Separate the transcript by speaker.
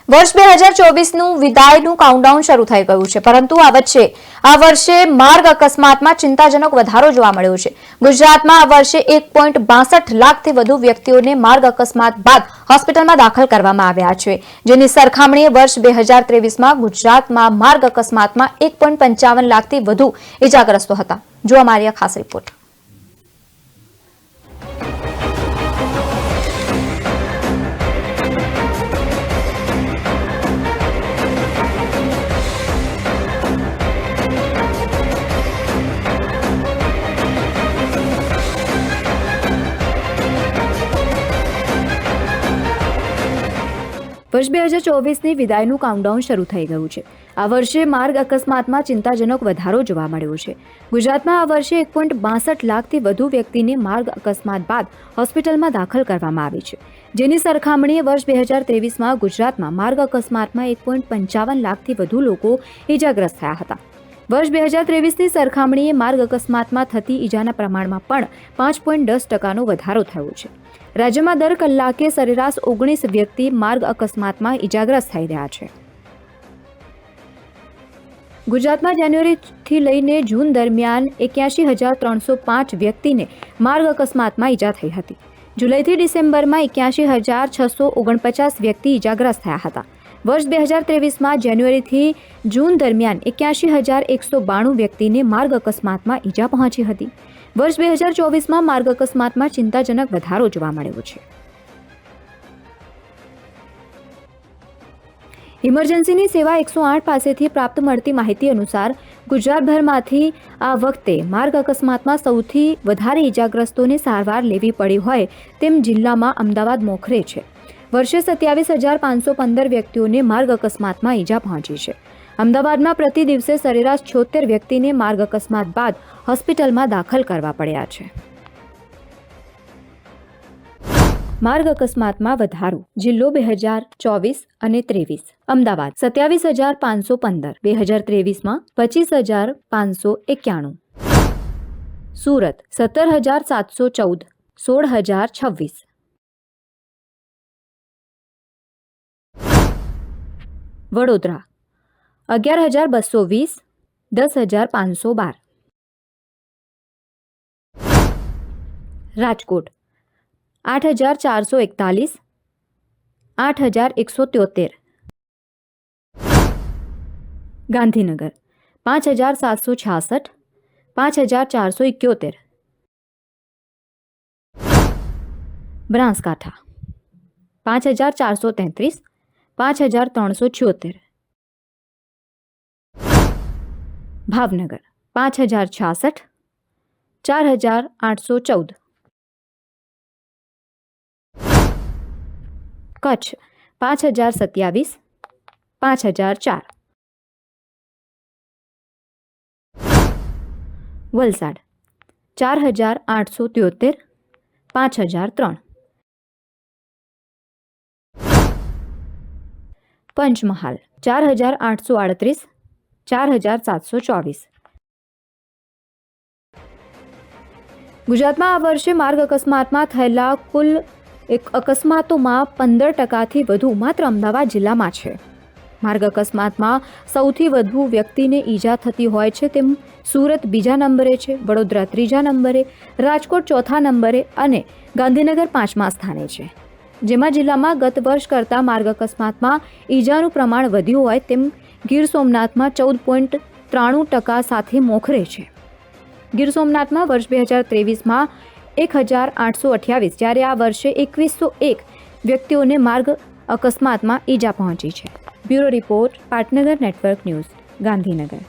Speaker 1: વર્ષ 2024નું વિદાયનું કાઉન્ટડાઉન શરૂ થઈ ગયું છે, પરંતુ આ વર્ષે માર્ગ અકસ્માતમાં ચિંતાજનક વધારો જોવા મળ્યો છે. ગુજરાતમાં આ વર્ષે 1.62 લાખથી વધુ વ્યક્તિઓને માર્ગ અકસ્માત બાદ હોસ્પિટલમાં દાખલ કરવામાં આવ્યા છે, જેની સરખામણીએ વર્ષ 2023માં ગુજરાતમાં માર્ગ અકસ્માતમાં 1.55 લાખથી વધુ ઇજાગ્રસ્તો હતા. જો અમારી આ ખાસ રિપોર્ટ. વર્ષ 2024ની વિદાયનું કાઉન્ટડાઉન શરૂ થઈ ગયું છે. આ વર્ષે માર્ગ અકસ્માતમાં ચિંતાજનક વધારો જોવા મળ્યો છે. ગુજરાતમાં આ વર્ષે 1.62 લાખથી વધુ વ્યક્તિને માર્ગ અકસ્માત બાદ હોસ્પિટલમાં દાખલ કરવામાં આવી છે, જેની સરખામણીએ વર્ષ 2023માં ગુજરાતમાં માર્ગ અકસ્માતમાં 1.55 લાખથી વધુ લોકો ઇજાગ્રસ્ત થયા હતા. વર્ષ 2023ની સરખામણીએ માર્ગ અકસ્માતમાં થતી ઇજાના પ્રમાણમાં પણ 5.10%નો વધારો થયો છે. રાજ્યમાં દર કલાકે સરેરાશ 19 વ્યક્તિ માર્ગ અકસ્માતમાં ઇજાગ્રસ્ત થઈ રહ્યા છે. ગુજરાતમાં જાન્યુઆરીથી લઈને જૂન દરમિયાન 81,305 વ્યક્તિને માર્ગ અકસ્માતમાં ઇજા થઈ હતી. જુલાઈથી ડિસેમ્બરમાં 81,649 વ્યક્તિ ઇજાગ્રસ્ત થયા હતા. વર્ષ 2023માં જાન્યુઆરીથી જૂન દરમિયાન 81,192 વ્યક્તિને માર્ગ અકસ્માતમાં ઇજા પહોંચી હતી. વર્ષ 2024માં માર્ગ અકસ્માતમાં ચિંતાજનક વધારો જોવા મળ્યો છે. ઇમરજન્સીની સેવા 108 પાસેથી પ્રાપ્ત મળતી માહિતી અનુસાર ગુજરાતભરમાંથી આ વખતે માર્ગ અકસ્માતમાં સૌથી વધારે ઇજાગ્રસ્તોને સારવાર લેવી પડી હોય તેમ જિલ્લામાં અમદાવાદ મોખરે છે. વર્ષે 27,515 વ્યક્તિઓને માર્ગ અકસ્માતમાં ઇજા પહોંચી છે. અમદાવાદમાં પ્રતિ દિવસે સરેરાશ 76 વ્યક્તિને માર્ગ અકસ્માત બાદ હોસ્પિટલમાં દાખલ કરવા પડ્યા છે. માર્ગ અકસ્માતમાં વધારો. જિલ્લો 2024 અને 23. અમદાવાદ 27,515, 2023માં 25,591. સુરત 17,714, 16,026. વડોદરા 11,220, 10,512. રાજકોટ 8,441, 8,173. ગાંધીનગર 5,766, 5,471. બનાસકાંઠા 5,433, 5,376. ભાવનગર 5,066, 4,814. કચ્છ 5,027, 5,004. વલસાડ 4,873, 5,003. પંચમહાલ 4,838, 4,724. ગુજરાતમાં આ વર્ષે માર્ગ અકસ્માતમાં થયેલા કુલ અકસ્માતોમાં 15%થી વધુ માત્ર અમદાવાદ જિલ્લામાં છે. માર્ગ અકસ્માતમાં સૌથી વધુ વ્યક્તિને ઈજા થતી હોય છે તેમ સુરત બીજા નંબરે છે, વડોદરા ત્રીજા નંબરે, રાજકોટ ચોથા નંબરે અને ગાંધીનગર 5મા સ્થાને છે. જેમાં જિલ્લામાં ગત વર્ષ કરતાં માર્ગ અકસ્માતમાં ઈજાનું પ્રમાણ વધ્યું હોય તેમ ગીર સોમનાથમાં 14.93% સાથે મોખરે છે. ગીર સોમનાથમાં વર્ષ 2023માં 1,828, જ્યારે આ વર્ષે 2,101 વ્યક્તિઓને માર્ગ અકસ્માતમાં ઈજા પહોંચી છે. બ્યુરો રિપોર્ટ, પાટનગર નેટવર્ક ન્યૂઝ, ગાંધીનગર.